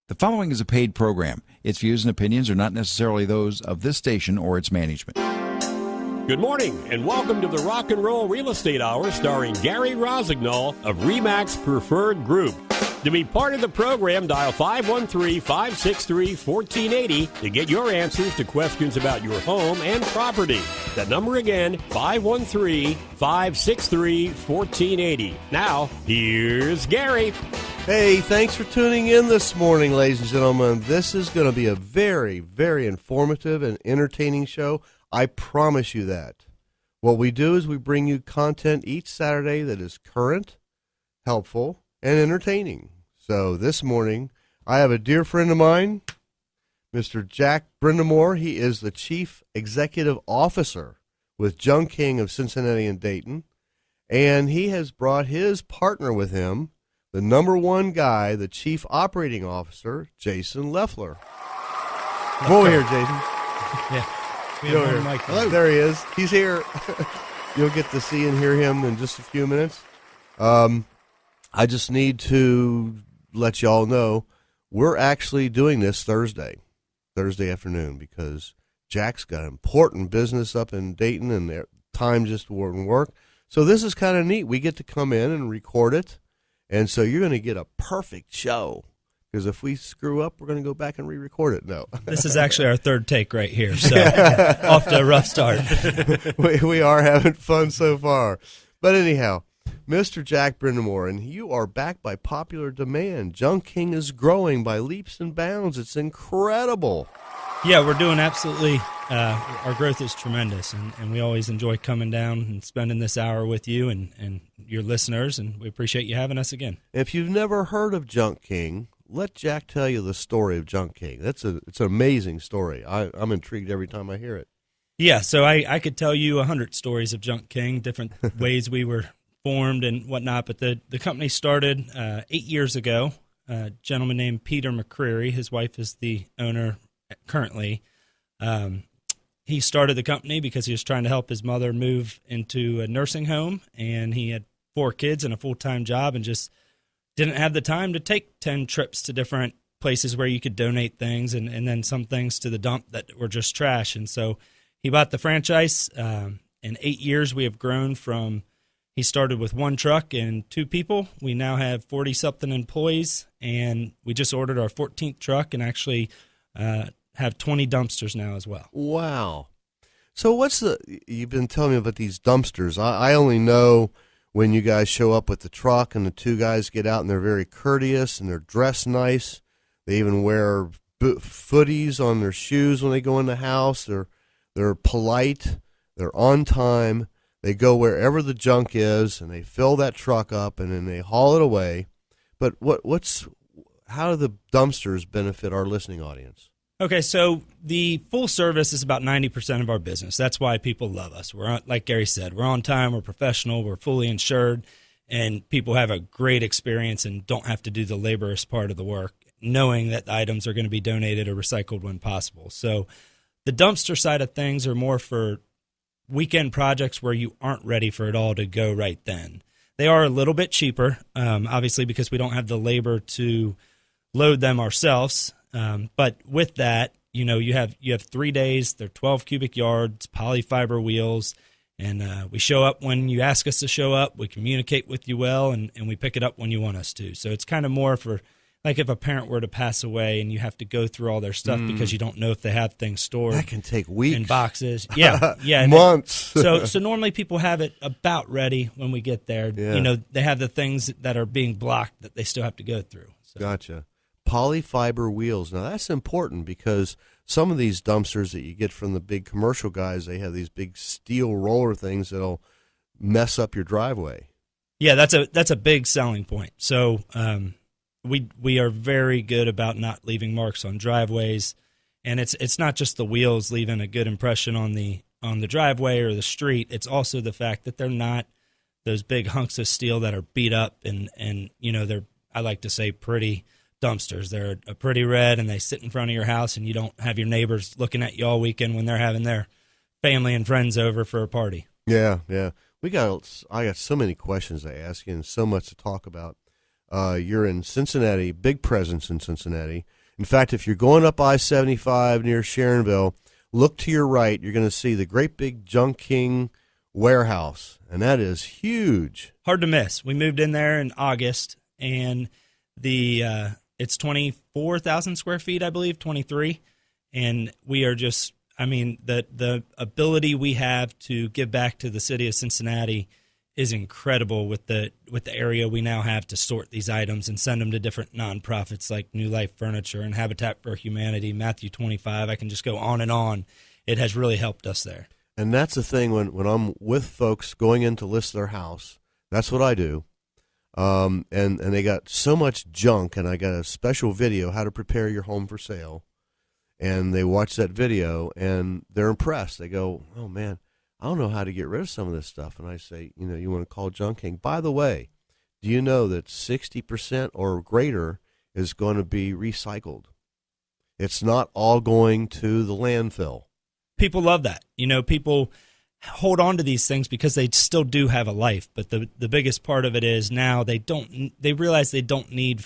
The following is a paid program. Its views and opinions are not necessarily those of this station or its management. Good morning, and welcome to the Rock and Roll Real Estate Hour starring Gary Rosignol of RE/MAX Preferred Group. To be part of the program, dial 513-563-1480 to get your answers to questions about your home and property. That number again, 513-563-1480. Now, here's Gary. Hey, thanks for tuning in this morning, ladies and gentlemen. This is going to be a very, very informative and entertaining show. I promise you that. What we do is we bring you content each Saturday that is current, helpful, and entertaining. So this morning, I have a dear friend of mine, Mr. Jack Brendamour. He is the Chief Executive Officer with Junk King of Cincinnati and Dayton. And he has brought his partner with him, the number one guy, the Chief Operating Officer, Jason Lefker. Come over here, Jason. Yeah. Hello. There he is. He's here. You'll get to see and hear him in just a few minutes. I just need to let y'all know we're actually doing this Thursday afternoon, because Jack's got important business up in Dayton and their time just wouldn't work. So this is kind of neat. We get to come in and record it. And so you're going to get a perfect show, because if we screw up, we're going to go back and re-record it. No. This is actually our third take right here, so off to a rough start. we are having fun so far. But anyhow, Mr. Jack Brendamour, and you are back by popular demand. Junk King is growing by leaps and bounds. It's incredible. Yeah, we're doing absolutely, our growth is tremendous, and we always enjoy coming down and spending this hour with you and your listeners, and we appreciate you having us again. If you've never heard of Junk King, let Jack tell you the story of Junk King. It's an amazing story. I'm intrigued every time I hear it. Yeah, so I could tell you 100 stories of Junk King, different ways we were formed and whatnot, but the company started 8 years ago. A gentleman named Peter McCreary, his wife is the owner currently. He started the company because he was trying to help his mother move into a nursing home, and he had 4 kids and a full-time job and just didn't have the time to take 10 trips to different places where you could donate things and then some things to the dump that were just trash. And so he bought the franchise. In 8 years, we have grown from, he started with 1 truck and 2 people. We now have 40-something employees, and we just ordered our 14th truck and actually have 20 dumpsters now as well. Wow. So you've been telling me about these dumpsters. I only know when you guys show up with the truck and the 2 guys get out and they're very courteous and they're dressed nice. They even wear footies on their shoes when they go in the house. They're polite. They're on time. They go wherever the junk is and they fill that truck up and then they haul it away. But how do the dumpsters benefit our listening audience? Okay, so the full service is about 90% of our business. That's why people love us. We're like Gary said, we're on time, we're professional, we're fully insured, and people have a great experience and don't have to do the laborious part of the work, knowing that the items are going to be donated or recycled when possible. So the dumpster side of things are more for weekend projects where you aren't ready for it all to go right then. They are a little bit cheaper, obviously, because we don't have the labor to load them ourselves. But with that, you have 3 days, they're 12 cubic yards, polyfiber wheels, and we show up when you ask us to show up. We communicate with you well, and we pick it up when you want us to. So it's kind of more for, like, if a parent were to pass away and you have to go through all their stuff because you don't know if they have things stored. That can take weeks. In boxes. Yeah. Months. So normally people have it about ready when we get there. Yeah. They have the things that are being blocked that they still have to go through. So. Gotcha. Polyfiber wheels. Now, that's important because some of these dumpsters that you get from the big commercial guys, they have these big steel roller things that'll mess up your driveway. Yeah, that's a big selling point. So we are very good about not leaving marks on driveways, and it's not just the wheels leaving a good impression on the driveway or the street. It's also the fact that they're not those big hunks of steel that are beat up and they're, I like to say, pretty dumpsters. They're a pretty red, and they sit in front of your house, and you don't have your neighbors looking at you all weekend when they're having their family and friends over for a party. Yeah. I got so many questions to ask you and so much to talk about. You're in Cincinnati, big presence in Cincinnati. In fact, if you're going up I-75 near Sharonville, look to your right. You're going to see the great big Junk King warehouse, and that is huge. Hard to miss. We moved in there in August, and it's 24,000 square feet, I believe, 23, and we are just, I mean, the ability we have to give back to the city of Cincinnati is incredible with the area we now have to sort these items and send them to different nonprofits like New Life Furniture and Habitat for Humanity, Matthew 25. I can just go on and on. It has really helped us there. And that's the thing when I'm with folks going in to list their house, that's what I do. And they got so much junk, and I got a special video, how to prepare your home for sale. And they watch that video, and they're impressed. They go, oh, man, I don't know how to get rid of some of this stuff. And I say, you want to call Junk King. By the way, do you know that 60% or greater is going to be recycled? It's not all going to the landfill. People love that. People hold on to these things because they still do have a life. But the biggest part of it is now they realize they don't need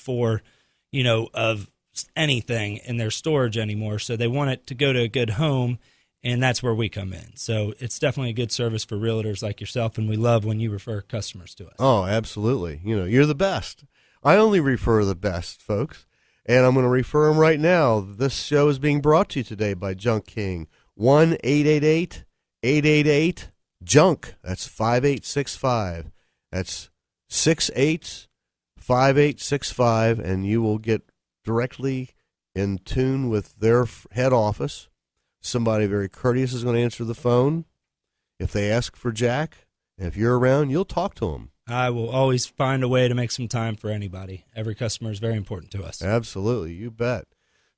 of anything in their storage anymore. So they want it to go to a good home. And that's where we come in. So it's definitely a good service for realtors like yourself, and we love when you refer customers to us. Oh, absolutely. You're the best. I only refer the best, folks, and I'm going to refer them right now. This show is being brought to you today by Junk King. 1-888-888-JUNK. That's 5865. That's 685865, and you will get directly in tune with their head office. Somebody very courteous is going to answer the phone. If they ask for Jack, and if you're around, you'll talk to them. I will always find a way to make some time for anybody. Every customer is very important to us. Absolutely, you bet.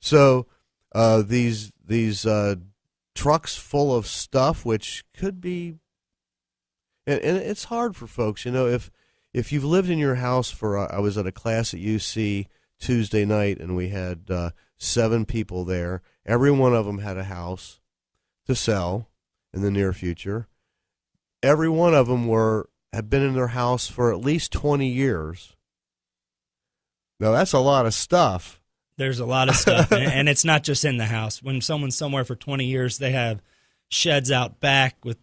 So these trucks full of stuff, which could be, and it's hard for folks. If you've lived in your house I was at a class at UC Tuesday night, and we had 7 people there. Every one of them had a house to sell in the near future. Every one of them had been in their house for at least 20 years. Now, that's a lot of stuff. There's a lot of stuff, and it's not just in the house. When someone's somewhere for 20 years, they have sheds out back with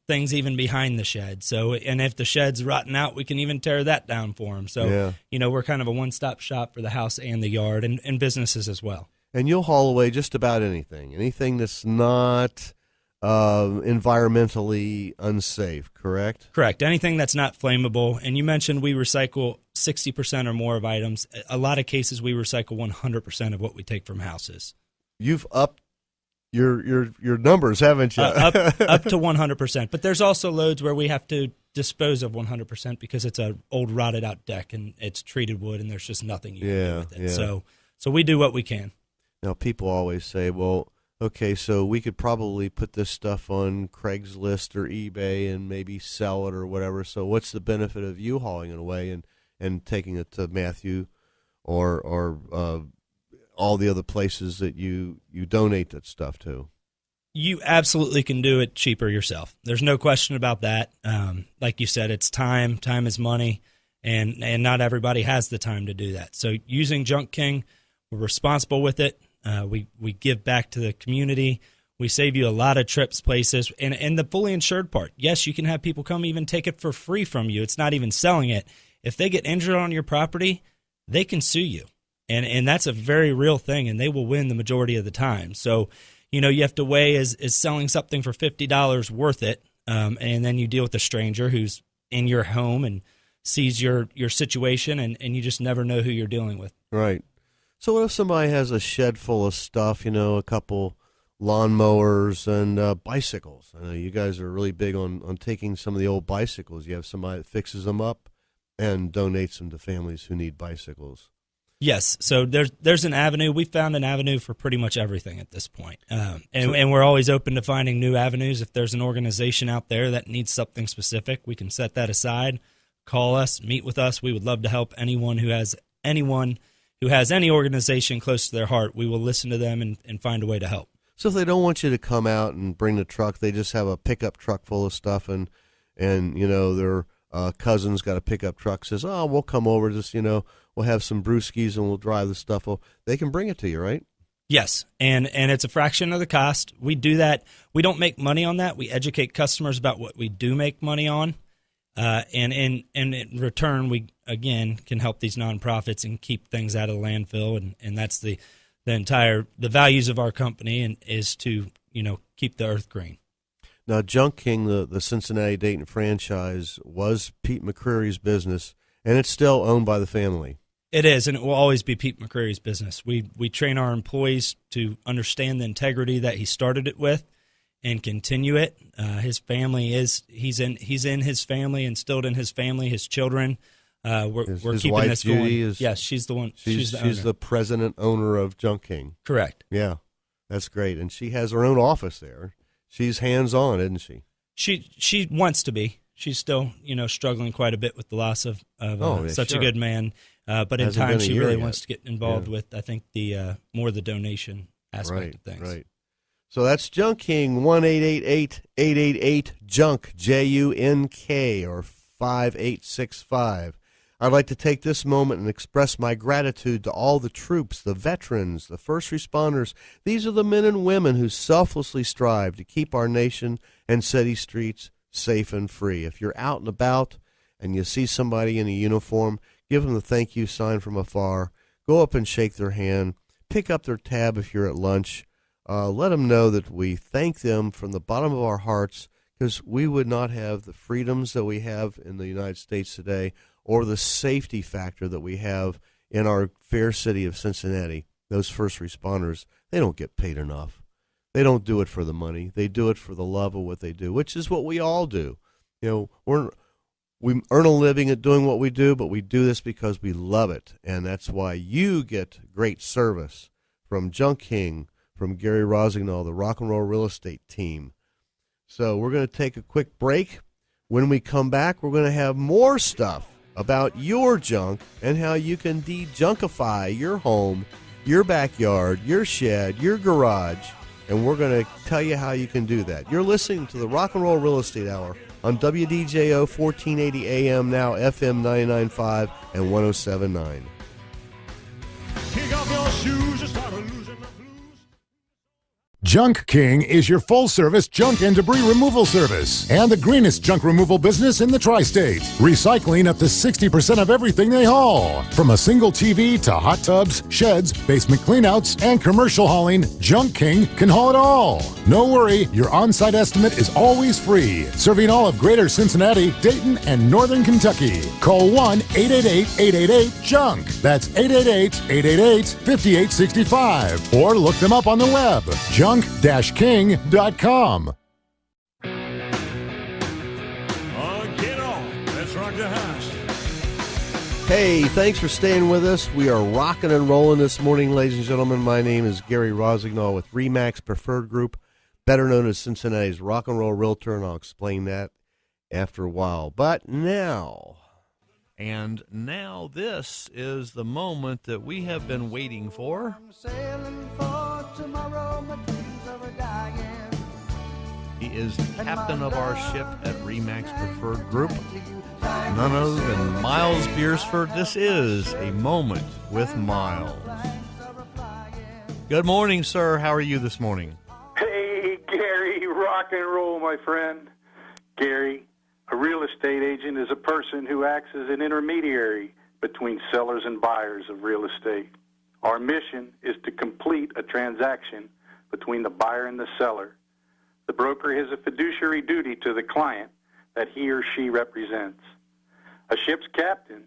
things even behind the shed. So, and if the shed's rotten out, we can even tear that down for them. So, yeah. We're kind of a one-stop shop for the house and the yard and businesses as well. And you'll haul away just about anything that's not environmentally unsafe, correct? Correct. Anything that's not flammable. And you mentioned we recycle 60% or more of items. A lot of cases we recycle 100% of what we take from houses. You've upped your numbers, haven't you? Up to 100%. But there's also loads where we have to dispose of 100% because it's an old rotted out deck and it's treated wood and there's just nothing you can do with it. Yeah. So we do what we can. Now, people always say, well, okay, so we could probably put this stuff on Craigslist or eBay and maybe sell it or whatever. So what's the benefit of you hauling it away and taking it to Matthew or all the other places that you donate that stuff to? You absolutely can do it cheaper yourself. There's no question about that. Like you said, it's time. Time is money, and not everybody has the time to do that. So using Junk King, we're responsible with it. We give back to the community. We save you a lot of trips, places, and the fully insured part. Yes, you can have people come even take it for free from you. It's not even selling it. If they get injured on your property, they can sue you, and that's a very real thing, and they will win the majority of the time. So, you have to weigh is selling something for $50 worth it, and then you deal with a stranger who's in your home and sees your situation, and you just never know who you're dealing with. Right. So what if somebody has a shed full of stuff, a couple lawnmowers and bicycles? I know you guys are really big on taking some of the old bicycles. You have somebody that fixes them up and donates them to families who need bicycles. Yes, so there's an avenue. We found an avenue for pretty much everything at this point. And we're always open to finding new avenues. If there's an organization out there that needs something specific, we can set that aside, call us, meet with us. We would love to help anyone who has any organization close to their heart. We will listen to them and find a way to help. So if they don't want you to come out and bring the truck, they just have a pickup truck full of stuff, and their cousin's got a pickup truck, says, oh, we'll come over, just, we'll have some brewskis and we'll drive the stuff. They can bring it to you, right? Yes, and it's a fraction of the cost. We do that. We don't make money on that. We educate customers about what we do make money on, and in return, we again can help these nonprofits and keep things out of the landfill, and that's the values of our company, and is to keep the earth green. Now, Junk King, the Cincinnati Dayton franchise, was Pete McCreary's business, and it's still owned by the family. It is, and it will always be Pete McCreary's business. We train our employees to understand the integrity that he started it with and continue it. His family he's in his family, instilled in his family, his children. We're his keeping wife, this Judy, going. is, yes, she's the one. She's the president owner of Junk King. Correct. Yeah, that's great, and she has her own office there. She's hands-on, isn't she? She wants to be. She's still struggling quite a bit with the loss of such a good man. But in time, she really wants to get involved with, I think, the more the donation aspect of things. Right. So that's Junk King, 1-888-888-JUNK, JUNK, or 5865. I'd like to take this moment and express my gratitude to all the troops, the veterans, the first responders. These are the men and women who selflessly strive to keep our nation and city streets safe and free. If you're out and about and you see somebody in a uniform, give them the thank you sign from afar. Go up and shake their hand. Pick up their tab if you're at lunch. Let them know that we thank them from the bottom of our hearts, because we would not have the freedoms that we have in the United States today, or the safety factor that we have in our fair city of Cincinnati. Those first responders, they don't get paid enough. They don't do it for the money. They do it for the love of what they do, which is what we all do. We earn a living at doing what we do, but we do this because we love it, and that's why you get great service from Junk King, from Gary Rosignol, the Rock and Roll Real Estate team. So we're going to take a quick break. When we come back, we're going to have more stuff about your junk and how you can dejunkify your home, your backyard, your shed, your garage, and we're going to tell you how you can do that. You're listening to the Rock and Roll Real Estate Hour on WDJO 1480 AM, now FM 99.5 and 107.9. Kick off your shoes and start losing the blues. Junk King is your full-service junk and debris removal service and the greenest junk removal business in the tri-state. Recycling up to 60% of everything they haul. From a single TV to hot tubs, sheds, basement cleanouts, and commercial hauling, Junk King can haul it all. No worry, your on-site estimate is always free. Serving all of Greater Cincinnati, Dayton, and Northern Kentucky. Call 1-888-888-JUNK. That's 888-888-5865. Or look them up on the web. junk-king.com. Get on. Let's rock the house. Hey, thanks for staying with us. We are rocking and rolling this morning, ladies and gentlemen. My name is Gary Rosignol with RE/MAX Preferred Group, better known as Cincinnati's Rock and Roll Realtor, and I'll explain that after a while. But now this is the moment that we have been waiting for. I'm sailing for tomorrow, my dreams are dying. He is the captain of our ship at RE/MAX Preferred Group, none other than Myles Beersford. This is A Moment with Myles. Good morning, sir. How are you this morning? Hey, Gary, rock and roll, my friend. Gary, a real estate agent is a person who acts as an intermediary between sellers and buyers of real estate. Our mission is to complete a transaction between the buyer and the seller. The broker has a fiduciary duty to the client that he or she represents. A ship's captain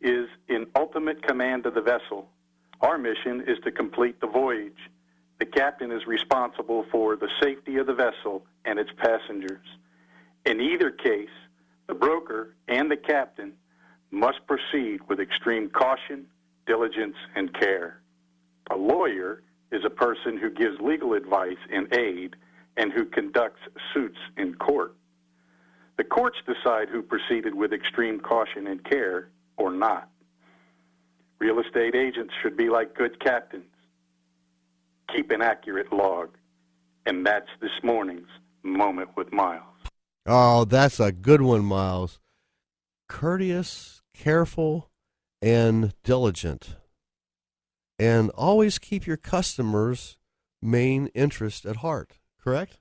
is in ultimate command of the vessel. Our mission is to complete the voyage. The captain is responsible for the safety of the vessel and its passengers. In either case, the broker and the captain must proceed with extreme caution, diligence, and care. A lawyer is a person who gives legal advice and aid and who conducts suits in court. The courts decide who proceeded with extreme caution and care or not. Real estate agents should be like good captains. Keep an accurate log. And that's this morning's Moment with Myles. Oh, that's a good one, Myles. Courteous, careful, and diligent. And always keep your customers' main interest at heart, correct?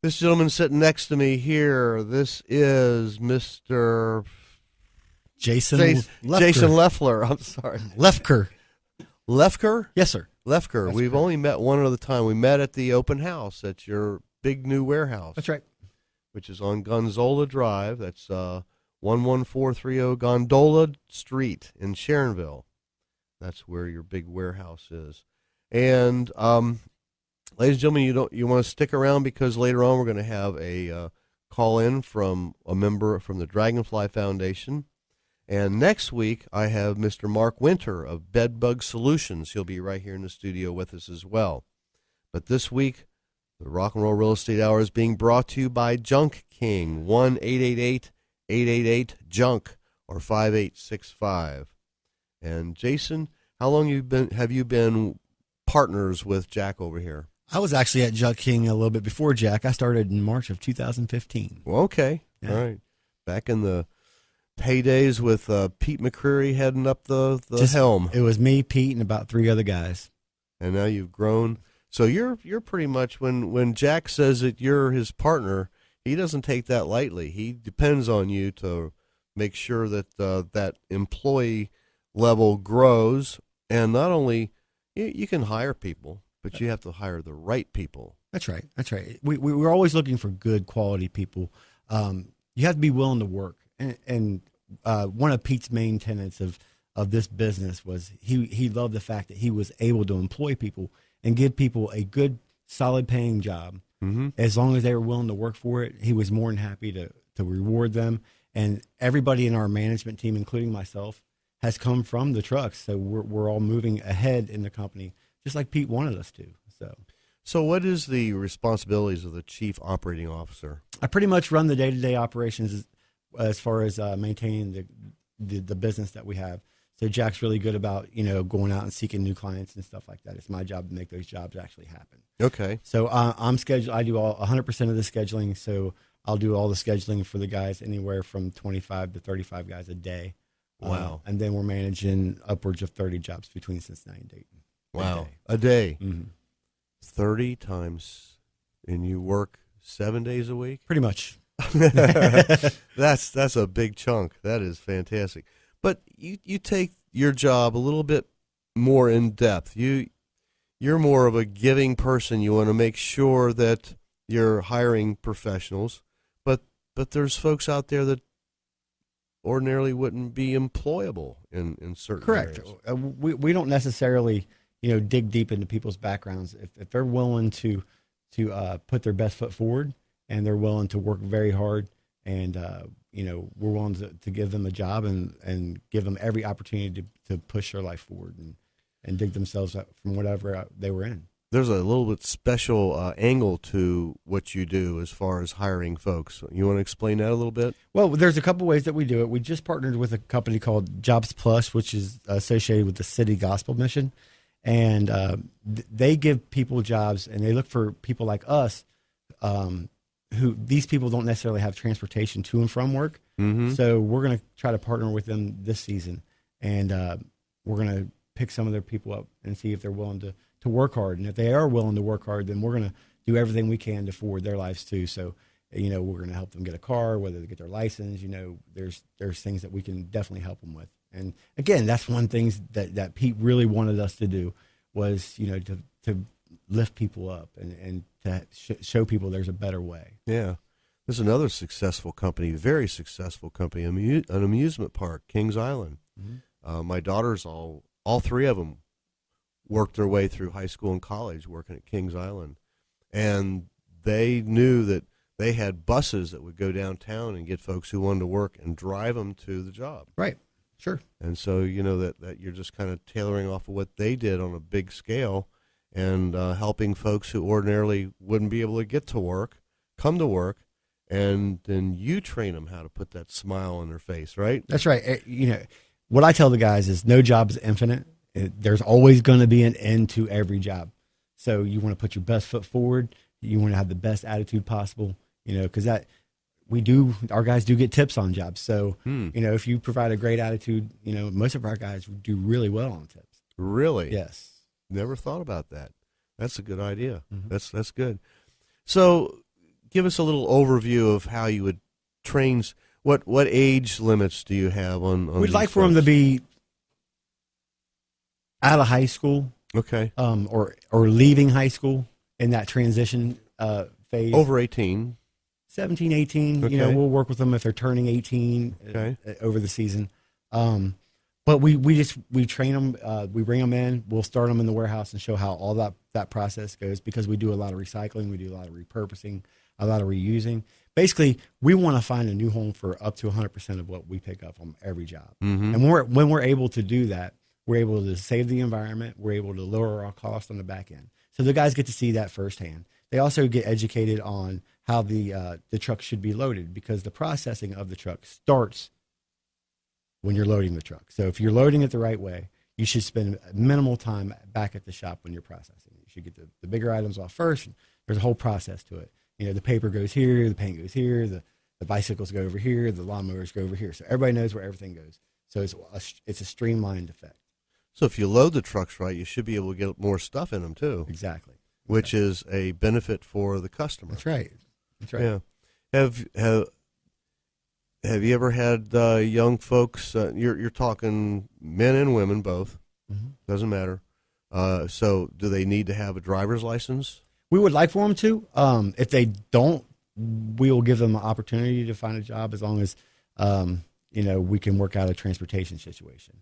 This gentleman sitting next to me here, this is Mr. Jason Lefker. Jason Lefler. I'm sorry. Lefker. Lefker? Yes, sir. Lefker. That's We've correct. only met one other time. We met at the open house at your big new warehouse. That's right. Which is on Gonzola Drive. That's 11430 Gondola Street in Sharonville. That's where your big warehouse is. And ladies and gentlemen, you want to stick around because later on we're going to have a call in from a member from the Dragonfly Foundation. And next week I have Mr. Mark Winter of Bedbug Solutions. He'll be right here in the studio with us as well. But this week, the Rock and Roll Real Estate Hour is being brought to you by Junk King, 1-888-888-JUNK or 5865. And Jason, how long have you been partners with Jack over here? I was actually at Junk King a little bit before Jack. I started in March of 2015. Well, okay. Yeah. All right. Back in the heydays with Pete McCreary heading up the helm. It was me, Pete, and about 3 other guys. And now you've grown. So you're pretty much, when Jack says that you're his partner, he doesn't take that lightly. He depends on you to make sure that that employee level grows. And not only, you can hire people, but you have to hire the right people. That's right. That's right. We're always looking for good quality people. You have to be willing to work. And one of Pete's main tenets of this business was he loved the fact that he was able to employ people and give people a good, solid paying job. Mm-hmm. As long as they were willing to work for it, he was more than happy to reward them. And everybody in our management team, including myself, has come from the trucks. So we're all moving ahead in the company, just like Pete wanted us to. So what is the responsibilities of the chief operating officer? I pretty much run the day-to-day operations as far as maintaining the business that we have. So Jack's really good about, going out and seeking new clients and stuff like that. It's my job to make those jobs actually happen. Okay. So I'm scheduled. I do 100% of the scheduling. So I'll do all the scheduling for the guys, anywhere from 25 to 35 guys a day. Wow. And then we're managing upwards of 30 jobs between Cincinnati and Dayton. Wow. A day. Mm-hmm. 30 times, and you work 7 days a week? Pretty much. That's a big chunk. That is fantastic. But you take your job a little bit more in depth. You're more of a giving person. You want to make sure that you're hiring professionals, but there's folks out there that ordinarily wouldn't be employable in certain Correct. areas. We don't necessarily dig deep into people's backgrounds. If they're willing to put their best foot forward and they're willing to work very hard, and we're willing to give them a job and give them every opportunity to push their life forward and dig themselves up from whatever they were in. There's a little bit special angle to what you do as far as hiring folks. You want to explain that a little bit? Well, there's a couple ways that we do it. We just partnered with a company called Jobs Plus, which is associated with the City Gospel Mission. And they give people jobs, and they look for people like us, who these people don't necessarily have transportation to and from work. Mm-hmm. So we're going to try to partner with them this season, and we're going to pick some of their people up and see if they're willing to work hard. And if they are willing to work hard, then we're going to do everything we can to forward their lives too. So, we're going to help them get a car, whether they get their license. There's things that we can definitely help them with. And again, that's one thing that Pete really wanted us to do was, to lift people up and to show people there's a better way. Yeah. There's another successful company, very successful company, an amusement park, Kings Island. Mm-hmm. My daughters, all 3 of them, worked their way through high school and college working at Kings Island. And they knew that they had buses that would go downtown and get folks who wanted to work and drive them to the job. Right. Sure. And so, that you're just kind of tailoring off of what they did on a big scale and helping folks who ordinarily wouldn't be able to get to work, come to work, and then you train them how to put that smile on their face, right? That's right. What I tell the guys is no job is infinite. There's always going to be an end to every job. So you want to put your best foot forward. You want to have the best attitude possible, because our guys do get tips on jobs. So, if you provide a great attitude, most of our guys do really well on tips. Really? Yes. Never thought about that. That's a good idea. That's good. So, give us a little overview of how you would train. What age limits do you have on We'd these like for them to folks? be out of high school, Okay. or leaving high school in that transition phase. Over 18. 17, 18, Okay. we'll work with them if they're turning 18 Okay. over the season. But we train them, we bring them in, we'll start them in the warehouse and show how all that process goes, because we do a lot of recycling, we do a lot of repurposing, a lot of reusing. Basically, we want to find a new home for up to 100% of what we pick up on every job. And when we're able to do that, we're able to save the environment, we're able to lower our cost on the back end. So the guys get to see that firsthand. They also get educated on how the truck should be loaded, because the processing of the truck starts when you're loading the truck. So if you're loading it the right way, you should spend minimal time back at the shop when you're processing. You should get the bigger items off first. There's a whole process to it. The paper goes here, the paint goes here, the bicycles go over here, the lawnmowers go over here. So everybody knows where everything goes. So it's a streamlined effect. So if you load the trucks right, you should be able to get more stuff in them too. Exactly. Which is a benefit for the customer. That's right. That's right. Yeah. Have you ever had young folks? You're talking men and women both. Doesn't matter. So do they need to have a driver's license? We would like for them to. If they don't, we will give them an opportunity to find a job, as long as we can work out a transportation situation.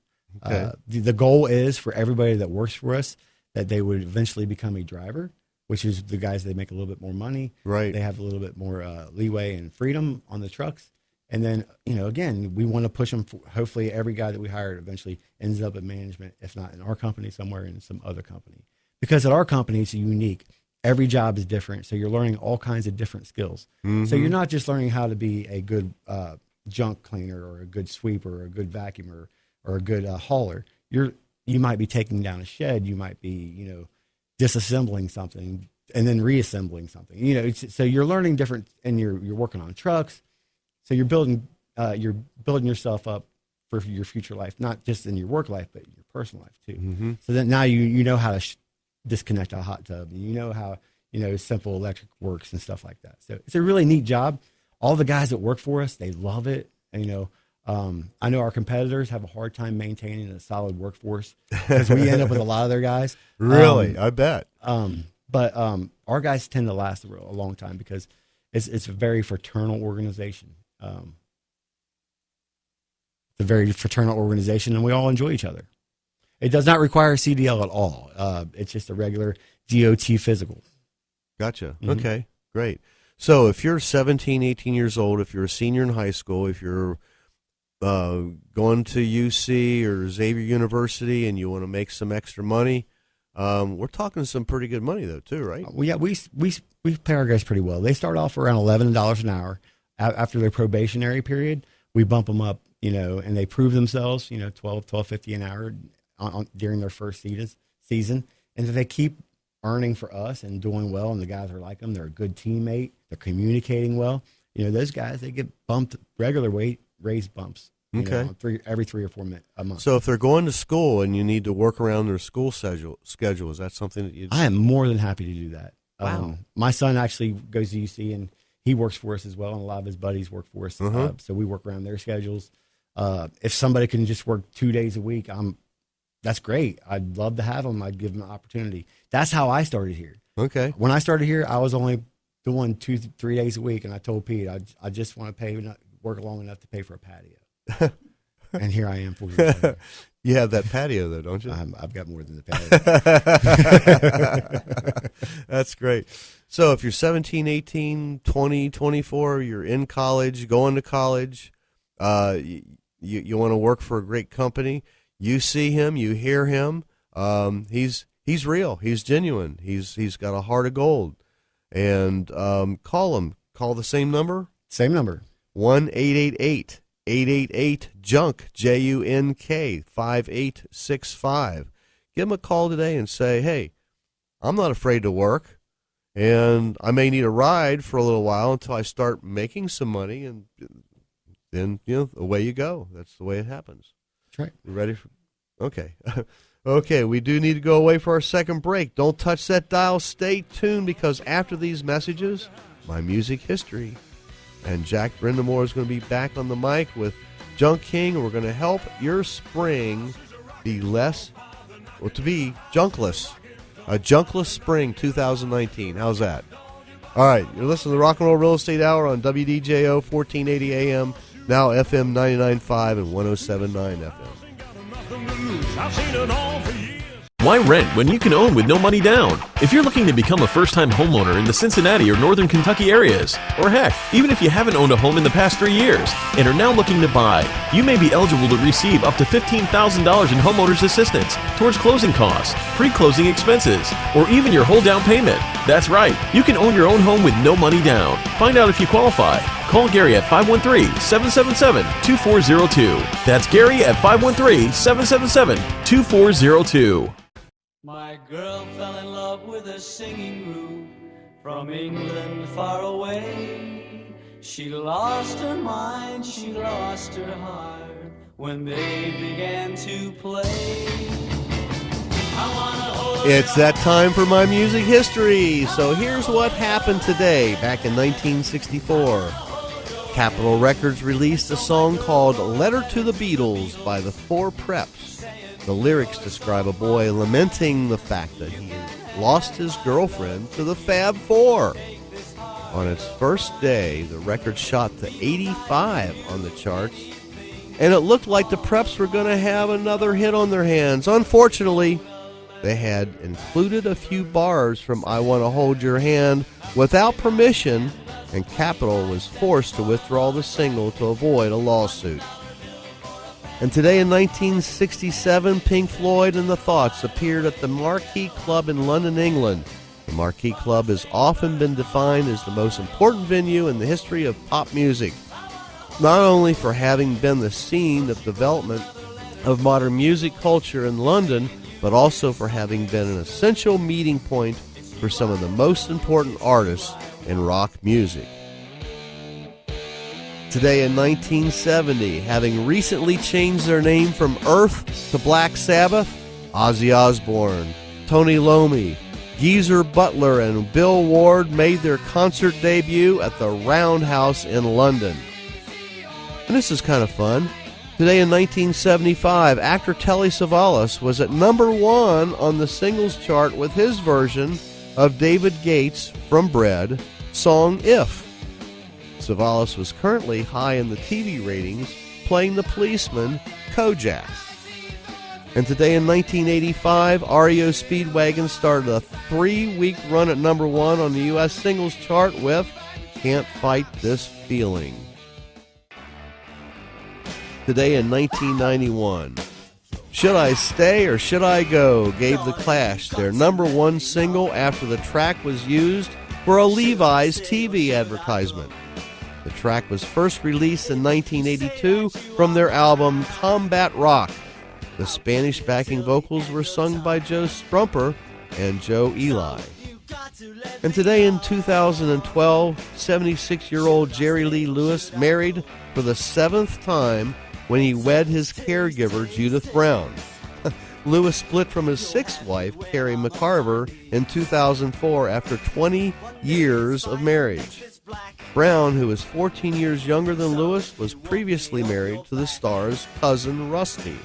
Okay. The goal is for everybody that works for us that they would eventually become a driver, which is the guys that make a little bit more money. Right. They have a little bit more leeway and freedom on the trucks. And then, again, we want to push them. Hopefully every guy that we hire eventually ends up in management, if not in our company, somewhere in some other company. Because at our company, it's unique. Every job is different. So you're learning all kinds of different skills. So you're not just learning how to be a good junk cleaner or a good sweeper or a good vacuumer or a good hauler. You might be taking down a shed. You might be, disassembling something and then reassembling something. So you're learning different, and you're working on trucks. So you're building yourself up for your future life, not just in your work life, but your personal life too. So that now you know how to disconnect a hot tub. You know how simple electric works and stuff like that. So it's a really neat job. All the guys that work for us, they love it. And, I know our competitors have a hard time maintaining a solid workforce, because we end up with a lot of their guys. Really, I bet. But our guys tend to last a long time, because it's a very fraternal organization. It's a very fraternal organization, and we all enjoy each other. It does not require a CDL at all. It's just a regular DOT physical. Gotcha. Okay, great. So if you're 17, 18 years old, if you're a senior in high school, if you're going to UC or Xavier University and you want to make some extra money, we're talking some pretty good money though too, right? Yeah, we pay our guys pretty well. They start off around $11 an hour. After their probationary period, we bump them up, and they prove themselves, $12.50 an hour during their first season. And if they keep earning for us and doing well, and the guys are like them, they're a good teammate, they're communicating well, those guys, they get bumped, regular raise bumps. Every 3 or 4 minutes a month. So if they're going to school and you need to work around their school schedule, is that something that you? I am more than happy to do that. Wow. My son actually goes to UC, and he works for us as well, and a lot of his buddies work for us. So we work around their schedules. If somebody can just work 2 days a week, that's great. I'd love to have them. I'd give them an opportunity. That's how I started here. Okay. When I started here, I was only doing 2-3 days a week, and I told Pete, I just want to work long enough to pay for a patio. And here I am 4 years later. You have that patio, though, don't you? I've got more than the patio. That's great. So if you're 17, 18, 20, 24, you're in college, going to college, you want to work for a great company, you see him, you hear him, he's real, he's genuine, he's got a heart of gold. And call him. Call the same number? Same number. 1-888-888-JUNK, JUNK, 5865. Give him a call today and say, hey, I'm not afraid to work. and I may need a ride for a little while until I start making some money, and then, away you go. That's the way it happens. That's right. You ready? Okay. Okay, we do need to go away for our second break. Don't touch that dial. Stay tuned, because after these messages, my music history. And Jack Brendamour is going to be back on the mic with Junk King, and we're going to help your spring be junkless. A junkless spring 2019. How's that? All right, you're listening to the Rock and Roll Real Estate Hour on WDJO 1480 AM, now FM 99.5 and 107.9 FM. I've seen it all for years. Why rent when you can own with no money down? If you're looking to become a first-time homeowner in the Cincinnati or Northern Kentucky areas, or heck, even if you haven't owned a home in the past 3 years and are now looking to buy, you may be eligible to receive up to $15,000 in homeowners assistance towards closing costs, pre-closing expenses, or even your whole down payment. That's right, you can own your own home with no money down. Find out if you qualify. Call Gary at 513-777-2402. That's Gary at 513-777-2402. My girl fell in love with a singing group from England far away. She lost her mind, she lost her heart when they began to play. It's that time for my music history. So here's what happened today. Back in 1964, Capitol Records released a song called Letter to the Beatles by the Four Preps. The lyrics describe a boy lamenting the fact that he lost his girlfriend to the Fab Four. On its first day, the record shot to 85 on the charts, and it looked like the Preps were going to have another hit on their hands. Unfortunately, they had included a few bars from I Want to Hold Your Hand without permission, and Capitol was forced to withdraw the single to avoid a lawsuit. And today in 1967, Pink Floyd and the Thoughts appeared at the Marquee Club in London, England. The Marquee Club has often been defined as the most important venue in the history of pop music, not only for having been the scene of development of modern music culture in London, but also for having been an essential meeting point for some of the most important artists in rock music. Today in 1970, having recently changed their name from Earth to Black Sabbath, Ozzy Osbourne, Tony Iommi, Geezer Butler, and Bill Ward made their concert debut at the Roundhouse in London. And this is kind of fun. Today in 1975, actor Telly Savalas was at number 1 on the singles chart with his version of David Gates' From Bread song If. Savalas was currently high in the TV ratings, playing the policeman Kojak. And today in 1985, REO Speedwagon started a 3-week run at number 1 on the U.S. singles chart with Can't Fight This Feeling. Today in 1991, Should I Stay or Should I Go gave The Clash their number 1 single after the track was used for a Levi's TV advertisement. The track was first released in 1982 from their album Combat Rock. The Spanish backing vocals were sung by Joe Strumper and Joe Eli. And today in 2012, 76-year-old Jerry Lee Lewis married for the 7th time when he wed his caregiver, Judith Brown. Lewis split from his 6th wife, Carrie McCarver, in 2004 after 20 years of marriage. Brown, who is 14 years younger than Lewis, was previously married to the star's cousin, Rusty.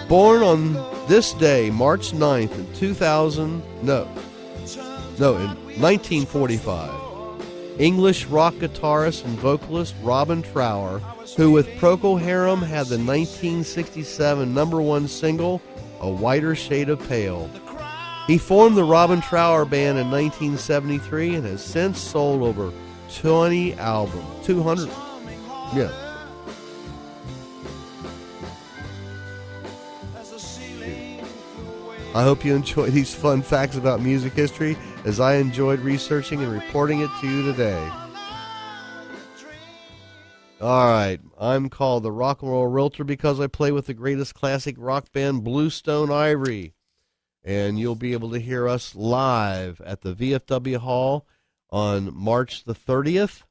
Born on this day, March 9th, in 1945, English rock guitarist and vocalist Robin Trower, who with Procol Harum had the 1967 number 1 single, A Whiter Shade of Pale. He formed the Robin Trower Band in 1973 and has since sold over 20 albums. 200. Yeah. I hope you enjoy these fun facts about music history as I enjoyed researching and reporting it to you today. All right, I'm called the Rock and Roll Realtor because I play with the greatest classic rock band, Bluestone Ivory. And you'll be able to hear us live at the VFW Hall on March the 30th.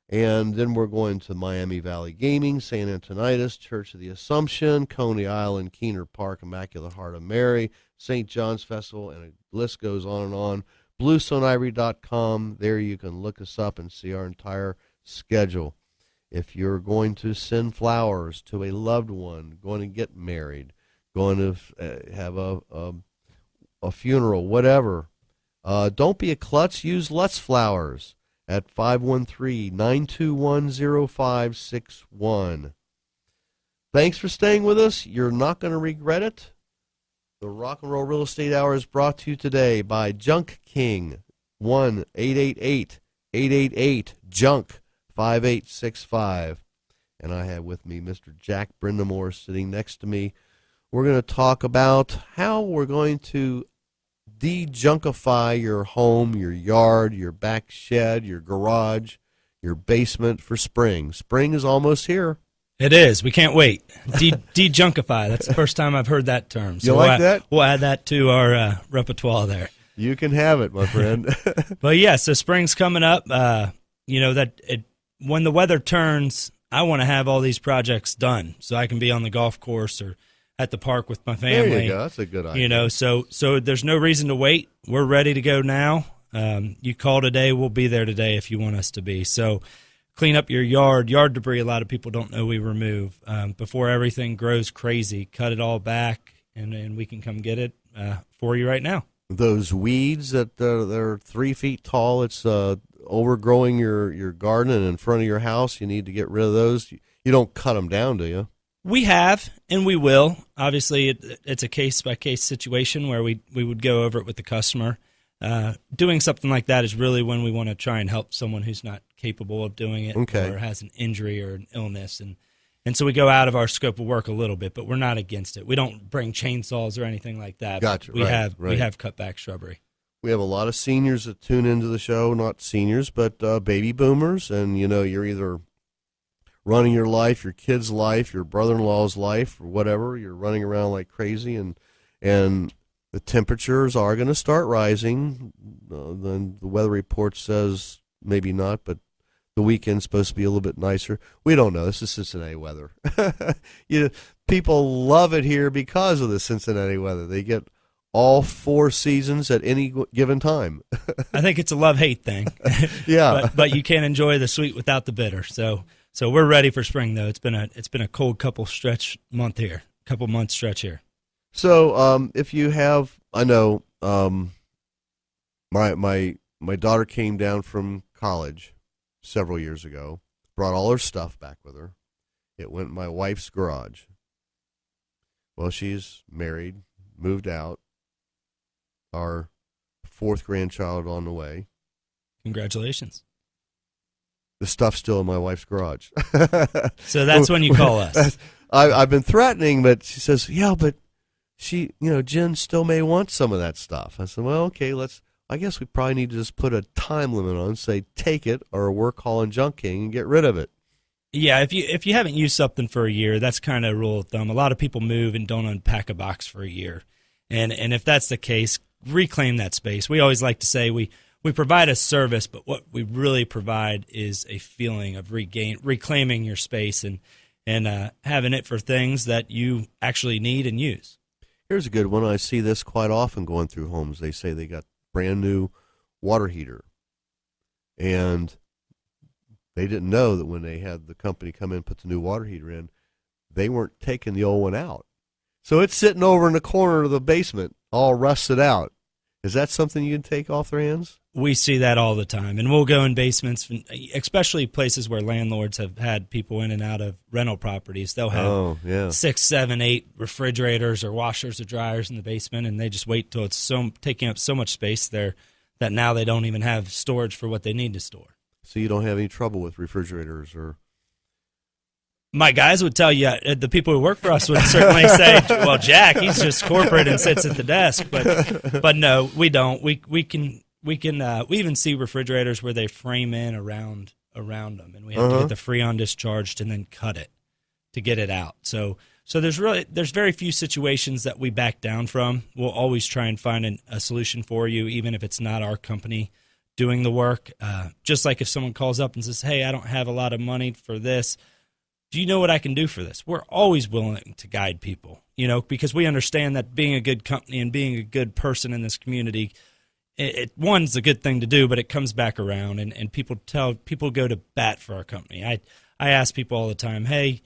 And then we're going to Miami Valley Gaming, St. Antonitis, Church of the Assumption, Coney Island, Keener Park, Immaculate Heart of Mary, St. John's Festival, and the list goes on and on. BlueStoneIvory.com. There you can look us up and see our entire schedule. If you're going to send flowers to a loved one, going to get married, going to have a funeral, whatever, don't be a klutz. Use Lutz Flowers at 513-921-0561. Thanks for staying with us. You're not going to regret it. The Rock and Roll Real Estate Hour is brought to you today by Junk King, 1-888-888-JUNK-5865. And I have with me Mr. Jack Brendamour sitting next to me. We're going to talk about how we're going to dejunkify your home, your yard, your back shed, your garage, your basement for spring. Spring is almost here. It is. We can't wait. Dejunkify. That's the first time I've heard that term. So you like that? We'll add that to our repertoire there. You can have it, my friend. But yeah, so spring's coming up. When the weather turns, I want to have all these projects done so I can be on the golf course or at the park with my family. There you go. That's a good idea. So there's no reason to wait. We're ready to go now. You call today, we'll be there today if you want us to be. So clean up your yard debris. A lot of people don't know we remove before everything grows crazy. Cut it all back, and we can come get it for you right now. Those weeds that they're 3 feet tall, it's overgrowing your garden and in front of your house. You need to get rid of those. You don't cut them down, do you? We have, and we will. Obviously, it's a case-by-case situation where we would go over it with the customer. Doing something like that is really when we want to try and help someone who's not capable of doing it or has an injury or an illness. And so we go out of our scope of work a little bit, but we're not against it. We don't bring chainsaws or anything like that. Gotcha. We have cut back shrubbery. We have a lot of seniors that tune into the show, not seniors, but baby boomers, and you're either running your life, your kid's life, your brother-in-law's life, or whatever. You're running around like crazy, and the temperatures are going to start rising. Then the weather report says maybe not, but the weekend's supposed to be a little bit nicer. We don't know. This is Cincinnati weather. People love it here because of the Cincinnati weather. They get all 4 seasons at any given time. I think it's a love-hate thing. Yeah. but you can't enjoy the sweet without the bitter. So we're ready for spring, though. It's been a cold couple months stretch here. So if you have, I know my daughter came down from college several years ago, brought all her stuff back with her. It went in my wife's garage. Well, she's married, moved out. Our 4th grandchild on the way. Congratulations. The stuff's still in my wife's garage. So that's when you call us. I've been threatening, but she says, yeah, but Jen still may want some of that stuff. I said, well, okay, I guess we probably need to just put a time limit on, say, take it, or we're calling Junk King and get rid of it. Yeah, if you haven't used something for a year, that's kind of a rule of thumb. A lot of people move and don't unpack a box for a year. And if that's the case, reclaim that space. We always like to say we provide a service, but what we really provide is a feeling of reclaiming your space and having it for things that you actually need and use. Here's a good one. I see this quite often going through homes. They say they got brand new water heater, and they didn't know that when they had the company come in and put the new water heater in, they weren't taking the old one out. So it's sitting over in the corner of the basement, all rusted out. Is that something you can take off their hands? We see that all the time, and we'll go in basements, especially places where landlords have had people in and out of rental properties. They'll have 6, 7, 8 refrigerators or washers or dryers in the basement, and they just wait till it's taking up so much space there that now they don't even have storage for what they need to store. So you don't have any trouble with refrigerators or... My guys would tell you, the people who work for us would certainly say, well, Jack, he's just corporate and sits at the desk. But no, we don't. We even see refrigerators where they frame in around them, and we have to get the Freon discharged and then cut it to get it out. So So there's very few situations that we back down from. We'll always try and find a solution for you, even if it's not our company doing the work. Just like if someone calls up and says, hey, I don't have a lot of money for this. Do you know what I can do for this? We're always willing to guide people, because we understand that being a good company and being a good person in this community, one's a good thing to do, but it comes back around, and people go to bat for our company. I ask people all the time, hey,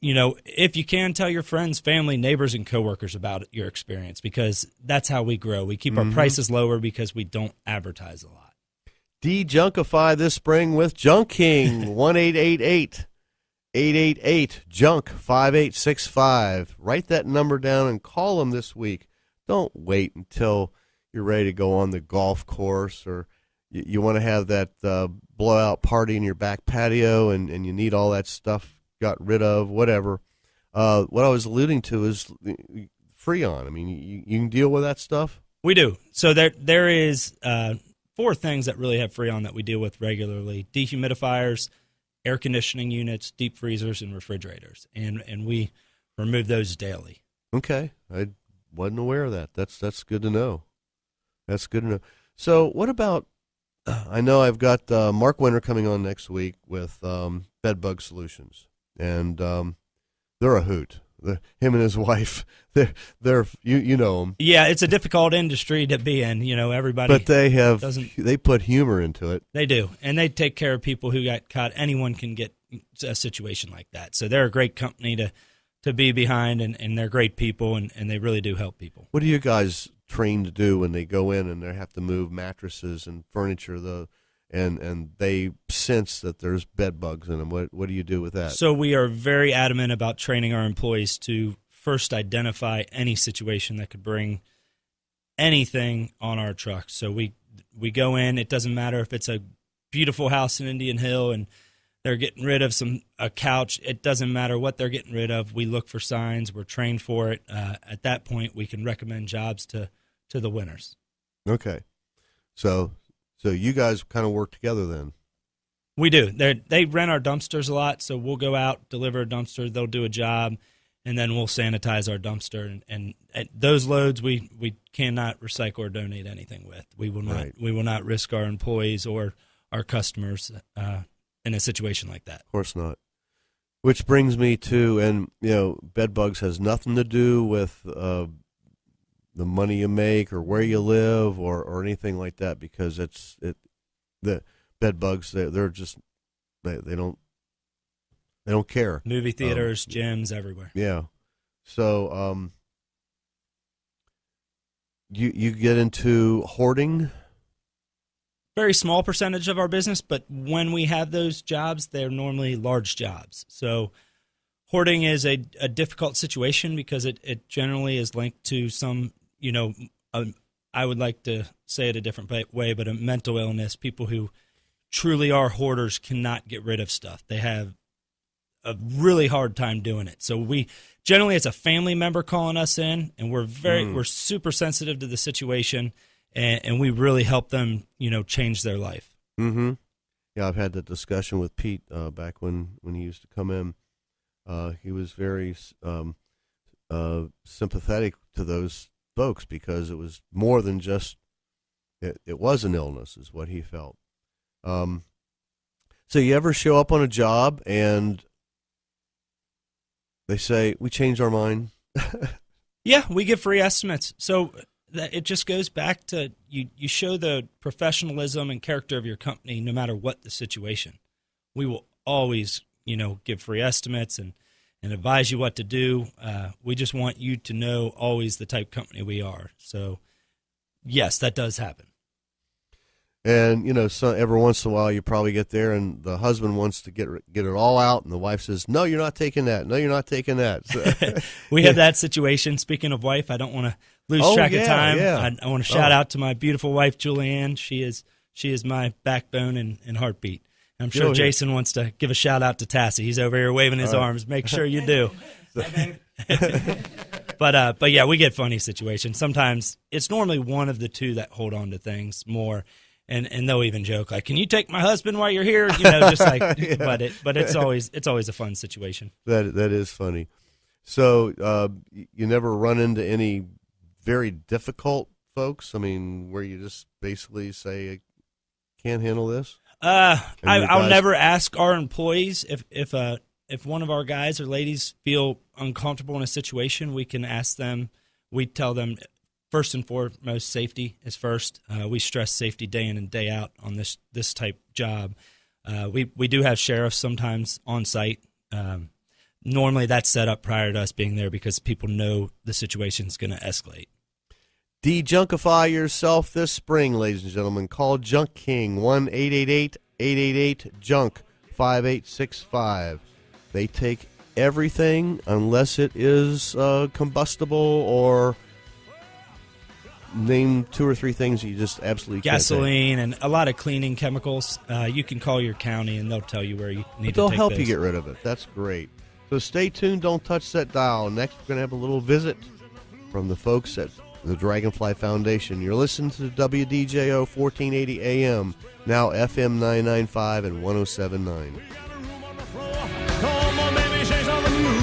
if you can, tell your friends, family, neighbors, and coworkers about your experience, because that's how we grow. We keep our prices lower because we don't advertise a lot. Dejunkify this spring with Junking. 1-888-888-JUNK-5865. Write that number down and call them this week. Don't wait until you're ready to go on the golf course, or you want to have that blowout party in your back patio, and you need all that stuff got rid of, whatever. What I was alluding to is Freon. I mean, you can deal with that stuff? We do. So there is 4 things that really have Freon that we deal with regularly: dehumidifiers, air conditioning units, deep freezers, and refrigerators. And we remove those daily. Okay. I wasn't aware of that. That's good to know. That's good to know. So what about, I know I've got Mark Winter coming on next week with Bedbug Solutions. And they're a hoot. Him and his wife, they're you know them. Yeah, it's a difficult industry to be in. Everybody. But they put humor into it. They do, and they take care of people who got caught. Anyone can get a situation like that. So they're a great company to be behind, and they're great people, and they really do help people. What do you guys train to do when they go in and they have to move mattresses and furniture? And they sense that there's bed bugs in them. What do you do with that? So we are very adamant about training our employees to first identify any situation that could bring anything on our truck. So we go in. It doesn't matter if it's a beautiful house in Indian Hill and they're getting rid of a couch. It doesn't matter what they're getting rid of. We look for signs. We're trained for it. At that point, we can recommend jobs to the winners. Okay. So you guys kind of work together then? We do. They rent our dumpsters a lot, so we'll go out, deliver a dumpster, they'll do a job, and then we'll sanitize our dumpster. And at those loads, we cannot recycle or donate anything with. We will not. Right. We will not risk our employees or our customers in a situation like that. Of course not. Which brings me to, and bed bugs has nothing to do with the money you make or where you live or anything like that, because the bed bugs they're just they don't care. Movie theaters, gyms, everywhere. Yeah. So you get into hoarding? Very small percentage of our business, but when we have those jobs, they're normally large jobs. So hoarding is a difficult situation because it generally is linked to some, I would like to say it a different way, but a mental illness. People who truly are hoarders cannot get rid of stuff. They have a really hard time doing it. So generally it's a family member calling us in, and we're super sensitive to the situation, and we really help them, change their life. Mm-hmm. Yeah, I've had that discussion with Pete back when he used to come in. He was very sympathetic to those folks because it was more than just it was an illness, is what he felt. So you ever show up on a job and they say, we changed our mind? Yeah, we give free estimates. So it just goes back to you show the professionalism and character of your company no matter what the situation. We will always, give free estimates and advise you what to do. We just want you to know always the type of company we are. So, yes, that does happen. And, so every once in a while you probably get there and the husband wants to get it all out, and the wife says, no, you're not taking that. No, you're not taking that. So, we have that situation. Speaking of wife, I don't want to lose track of time. Yeah. I want to shout out to my beautiful wife, Julianne. She is my backbone and heartbeat. I'm sure Jason wants to give a shout out to Tassie. He's over here waving his arms. Make sure you do. But yeah, we get funny situations. Sometimes it's normally one of the two that hold on to things more, and they'll even joke like, "Can you take my husband while you're here?" Just like, yeah. But it's always a fun situation. That is funny. So you never run into any very difficult folks? I mean, where you just basically say, I can't handle this? I'll never ask our employees if one of our guys or ladies feel uncomfortable in a situation. We can ask them. We tell them first and foremost, safety is first. We stress safety day in and day out on this type job. We do have sheriffs sometimes on site. Normally that's set up prior to us being there because people know the situation's going to escalate. Dejunkify yourself this spring, ladies and gentlemen. Call Junk King, 1-888-888-JUNK-5865. They take everything unless it is combustible or name 2 or 3 things you just absolutely gasoline can't and a lot of cleaning chemicals. You can call your county and they'll tell you where you need to take they'll help those. you get rid of it. That's great. So stay tuned. Don't touch that dial. Next, we're going to have a little visit from the folks at the Dragonfly Foundation. You're listening to WDJO 1480 AM, now FM 995 and 107.9. Come on, baby, shake some of the news.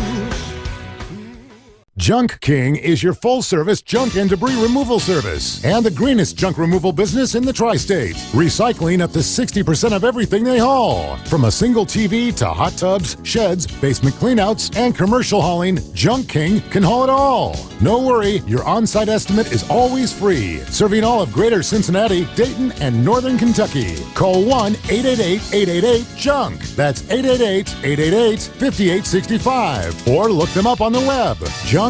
Junk King is your full-service junk and debris removal service and the greenest junk removal business in the tri-state. Recycling up to 60% of everything they haul. From a single TV to hot tubs, sheds, basement cleanouts, and commercial hauling, Junk King can haul it all. No worry, your on-site estimate is always free. Serving all of Greater Cincinnati, Dayton, and Northern Kentucky. Call 1-888-888-JUNK. That's 888-888-5865. Or look them up on the web. junk-king.com.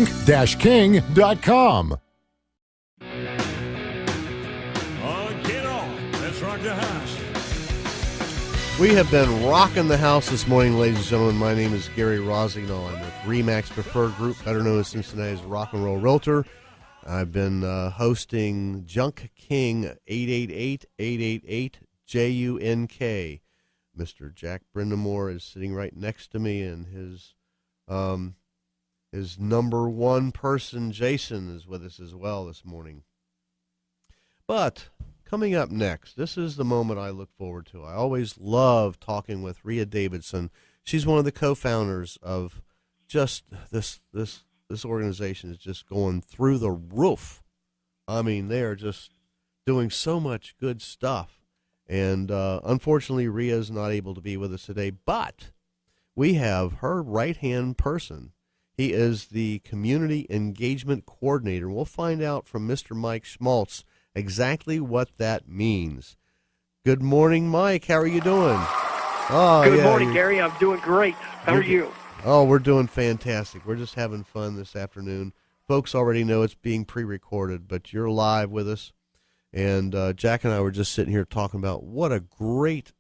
Get on. Let's rock the house. We have been rocking the house this morning, ladies and gentlemen. My name is Gary Rosignol. I'm with RE/MAX Preferred Group, better known as Cincinnati's Rock and Roll Realtor. I've been hosting Junk King, 888-888-JUNK. Mr. Jack Brendamour is sitting right next to me, and his number one person, Jason, is with us as well this morning. But coming up next, this is the moment I look forward to. I always love talking with Rhea Davidson. She's one of the co-founders of just this organization is just going through the roof. I mean, they are just doing so much good stuff. And unfortunately, Rhea is not able to be with us today, but we have her right-hand person. He is the Community Engagement Coordinator. We'll find out from Mr. Mike Schmaltz exactly what that means. Good morning, Mike. How are you doing? Good morning, Gary. I'm doing great. How are you? Oh, we're doing fantastic. We're just having fun this afternoon. Folks already know it's being pre-recorded, but you're live with us. And Jack and I were just sitting here talking about what a great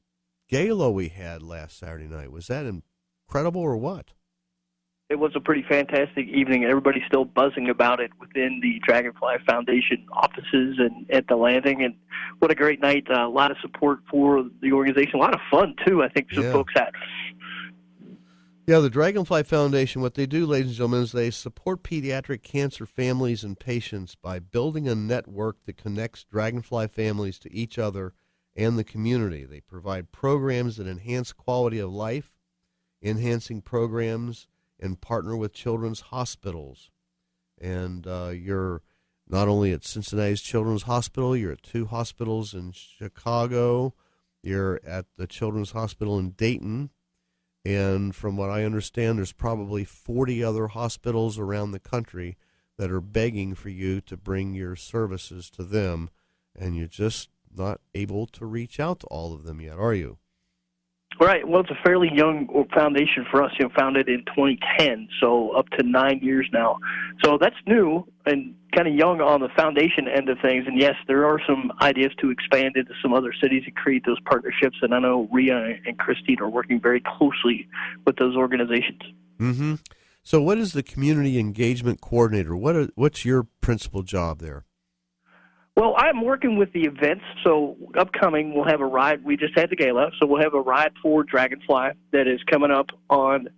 gala we had last Saturday night. Was that incredible or what? It was a pretty fantastic evening. Everybody's still buzzing about it within the Dragonfly Foundation offices and at the landing. And what a great night. A lot of support for the organization. A lot of fun, too, I think some folks had. Yeah, the Dragonfly Foundation, what they do, ladies and gentlemen, is they support pediatric cancer families and patients by building a network that connects Dragonfly families to each other and the community. They provide programs that enhance quality of life, enhancing programs, and partner with children's hospitals. And you're not only at Cincinnati's Children's Hospital, you're at 2 hospitals in Chicago, you're at the Children's Hospital in Dayton, and from what I understand, there's probably 40 other hospitals around the country that are begging for you to bring your services to them, and you're just not able to reach out to all of them yet, are you? Right. Well, it's a fairly young foundation for us, founded in 2010, so up to 9 years now. So that's new and kind of young on the foundation end of things. And, yes, there are some ideas to expand into some other cities and create those partnerships. And I know Rhea and Christine are working very closely with those organizations. Mm-hmm. So what is the Community Engagement Coordinator? What's your principal job there? Well, I'm working with the events, so upcoming we'll have a ride. We just had the gala, so we'll have a ride for Dragonfly that is coming up on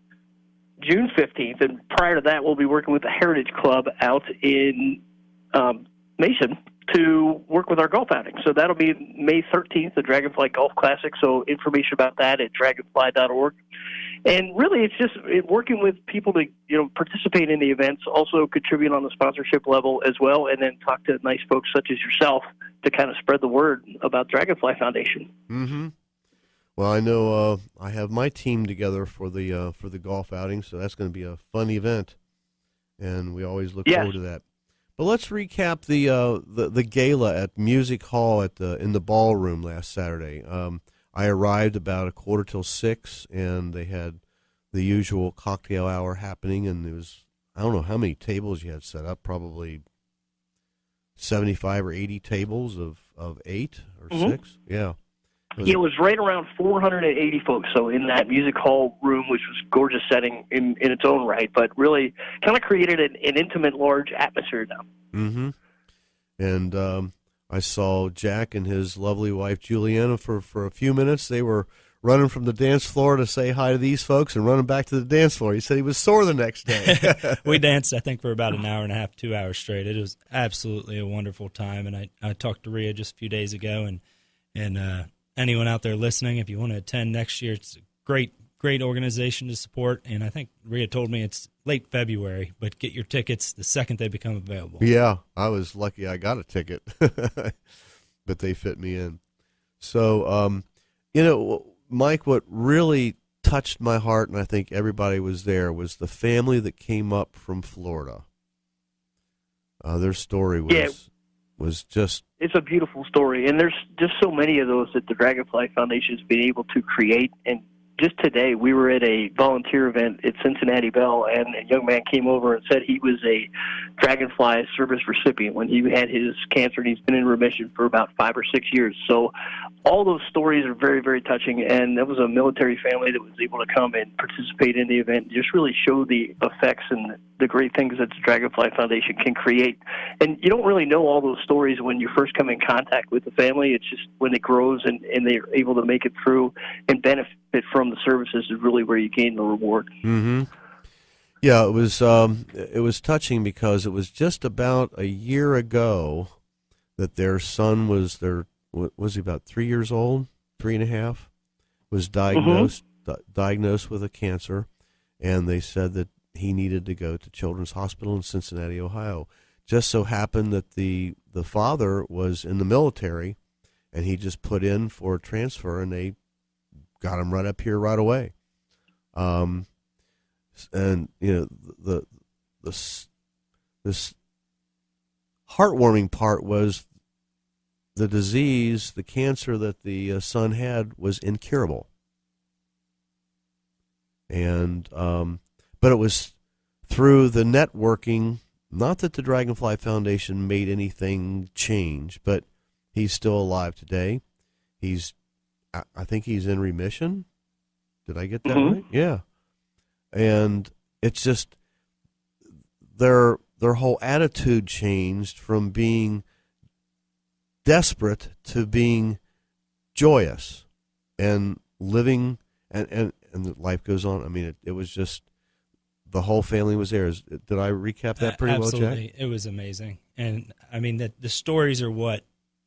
June 15th. And prior to that, we'll be working with the Heritage Club out in Mason to work with our golf outing. So that'll be May 13th, the Dragonfly Golf Classic. So information about that at dragonfly.org. And really, it's just working with people to participate in the events, also contribute on the sponsorship level as well, and then talk to nice folks such as yourself to kind of spread the word about Dragonfly Foundation. Mm-hmm. Well, I know I have my team together for the golf outing, so that's going to be a fun event, and we always look forward to that. But let's recap the gala at Music Hall in the ballroom last Saturday. I arrived about 5:45, and they had the usual cocktail hour happening, and there was, I don't know how many tables you had set up, probably 75 or 80 tables of 8 or 6. Yeah. It was right around 480 folks, so in that music hall room, which was a gorgeous setting in its own right, but really kind of created an intimate, large atmosphere now. Mm-hmm. And I saw Jack and his lovely wife, Juliana, for a few minutes. They were running from the dance floor to say hi to these folks and running back to the dance floor. He said he was sore the next day. We danced, I think, for about an hour and a half, 2 hours straight. It was absolutely a wonderful time, and I talked to Rhea just a few days ago, and anyone out there listening, if you want to attend next year, it's a great organization to support. And I think Rhea told me it's late February, but get your tickets the second they become available. Yeah, I was lucky I got a ticket, but they fit me in. So, Mike, what really touched my heart, and I think everybody was there, was the family that came up from Florida. Their story was just... It's a beautiful story, and there's just so many of those that the Dragonfly Foundation has been able to create. And just today, we were at a volunteer event at Cincinnati Bell, and a young man came over and said he was a Dragonfly service recipient when he had his cancer, and he's been in remission for about 5 or 6 years. So all those stories are very, very touching, and that was a military family that was able to come and participate in the event and just really show the effects and the great things that the Dragonfly Foundation can create. And you don't really know all those stories when you first come in contact with the family. It's just when it grows and they're able to make it through and benefit from the services is really where you gain the reward. Mm-hmm. Yeah, it was touching because it was just about a year ago that their son was he about 3 years old, 3.5, was diagnosed with a cancer, and they said that he needed to go to Children's Hospital in Cincinnati, Ohio. Just so happened that the father was in the military, and he just put in for a transfer, and they got him right up here right away. And this heartwarming part was the disease, the cancer that the son had was incurable, and but it was through the networking. Not that the Dragonfly Foundation made anything change, but he's still alive today. I think he's in remission. Did I get that right? Yeah. And it's just their whole attitude changed from being desperate to being joyous and living, and life goes on. I mean, it was just the whole family was there. Did I recap that pretty well, Jack? Absolutely. It was amazing. And I mean, the stories are what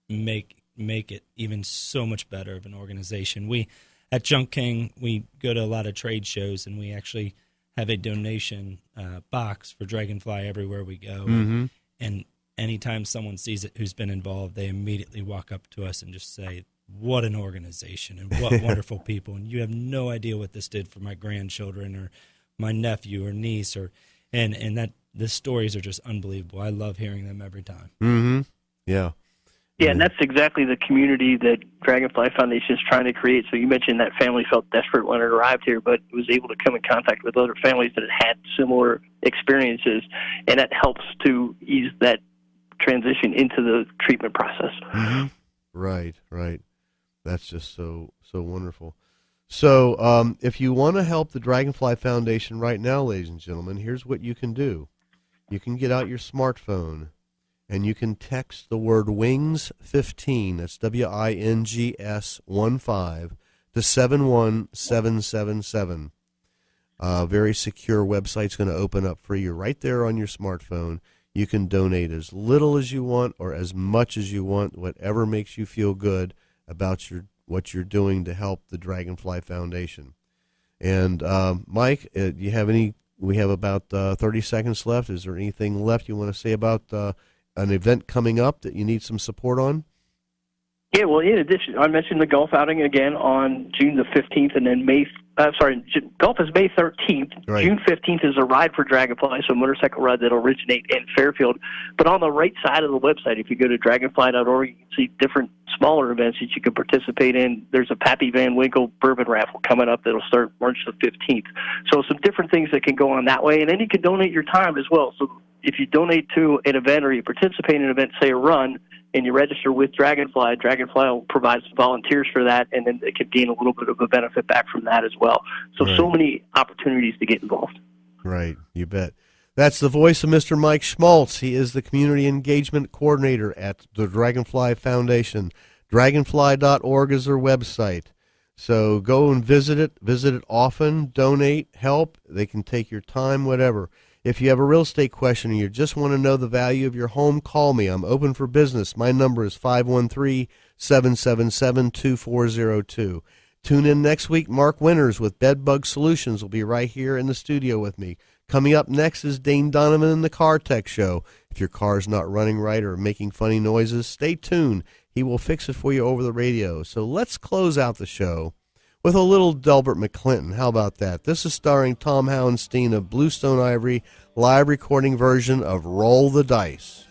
make it even so much better of an organization. We at Junk King, we go to a lot of trade shows, and we actually have a donation box for Dragonfly everywhere we go. Mm-hmm. And anytime someone sees it who's been involved, they immediately walk up to us and just say, what an organization and what wonderful people. And you have no idea what this did for my grandchildren or my nephew or niece, and that the stories are just unbelievable. I love hearing them every time. Mm-hmm. Yeah. Yeah, and that's exactly the community that Dragonfly Foundation is trying to create. So you mentioned that family felt desperate when it arrived here, but was able to come in contact with other families that had similar experiences, and that helps to ease that transition into the treatment process. Mm-hmm. Right. That's just so wonderful. So if you want to help the Dragonfly Foundation right now, ladies and gentlemen, here's what you can do. You can get out your smartphone, and you can text the word WINGS15, that's WINGS 15, to 71777. Very secure website's going to open up for you right there on your smartphone. You can donate as little as you want or as much as you want, whatever makes you feel good about what you're doing to help the Dragonfly Foundation. And Mike, do you have any? We have about 30 seconds left. Is there anything left you want to say about an event coming up that you need some support on? Yeah, well, in addition, I mentioned the golf outing again on June the 15th, and then golf is May 13th. Right. June 15th is a ride for Dragonfly, so a motorcycle ride that will originate in Fairfield. But on the right side of the website, if you go to dragonfly.org, you can see different smaller events that you can participate in. There's a Pappy Van Winkle bourbon raffle coming up that'll start March the 15th. So some different things that can go on that way, and then you can donate your time as well. So if you donate to an event or you participate in an event, say a run, and you register with Dragonfly, Dragonfly will provide some volunteers for that, and then they could gain a little bit of a benefit back from that as well. So, Right. So many opportunities to get involved. Right, you bet. That's the voice of Mr. Mike Schmaltz. He is the Community Engagement Coordinator at the Dragonfly Foundation. Dragonfly.org is their website. So go and visit it often, donate, help. They can take your time, whatever. If you have a real estate question and you just want to know the value of your home, call me. I'm open for business. My number is 513-777-2402. Tune in next week. Mark Winters with Bedbug Solutions will be right here in the studio with me. Coming up next is Dane Donovan in the Car Tech Show. If your car's not running right or making funny noises, stay tuned. He will fix it for you over the radio. So let's close out the show with a little Delbert McClinton. How about that? This is starring Tom Howenstein of Bluestone Ivory, live recording version of Roll the Dice.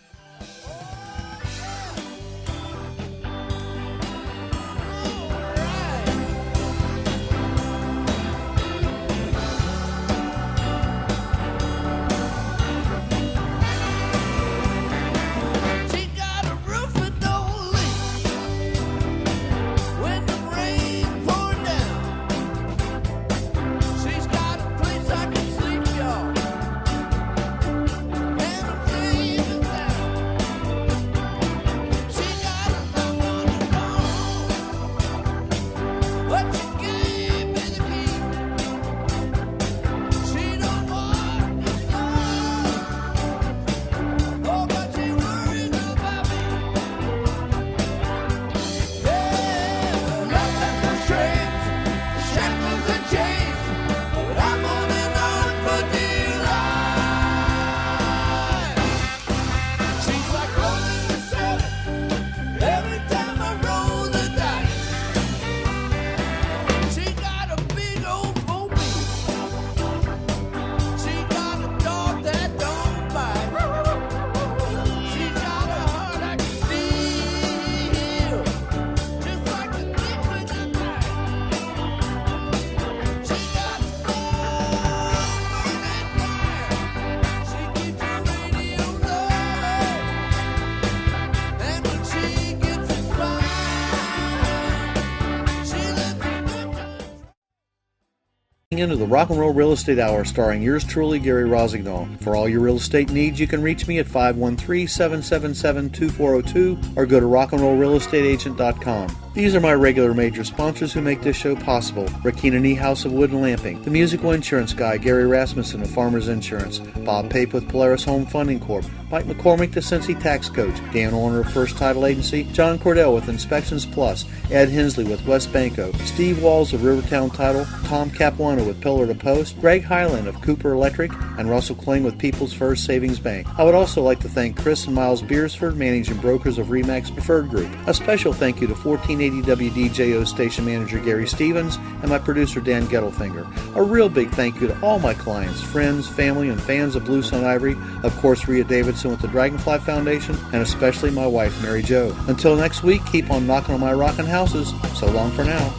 Into the Rock and Roll Real Estate Hour, starring yours truly, Gary Rosignol. For all your real estate needs, you can reach me at 513-777-2402 or go to rockandrollrealestateagent.com. These are my regular major sponsors who make this show possible. Rakina Nee House of Wood and Lamping, the musical insurance guy, Gary Rasmussen of Farmers Insurance, Bob Pape with Polaris Home Funding Corp., Mike McCormick, the Cincy Tax Coach, Dan Orner of First Title Agency, John Cordell with Inspections Plus, Ed Hensley with West Banco, Steve Walls of Rivertown Title, Tom Capuano with Pillar to Post, Greg Highland of Cooper Electric, and Russell Kling with People's First Savings Bank. I would also like to thank Chris and Myles Beersford, managing brokers of RE/MAX Preferred Group. A special thank you to 1480 WDJO station manager Gary Stevens and my producer Dan Gettelfinger. A real big thank you to all my clients, friends, family, and fans of Bluestone Ivory, of course Rhea Davidson with the Dragonfly Foundation, and especially my wife Mary Jo. Until next week, keep on knocking on my rockin' houses. So long for now.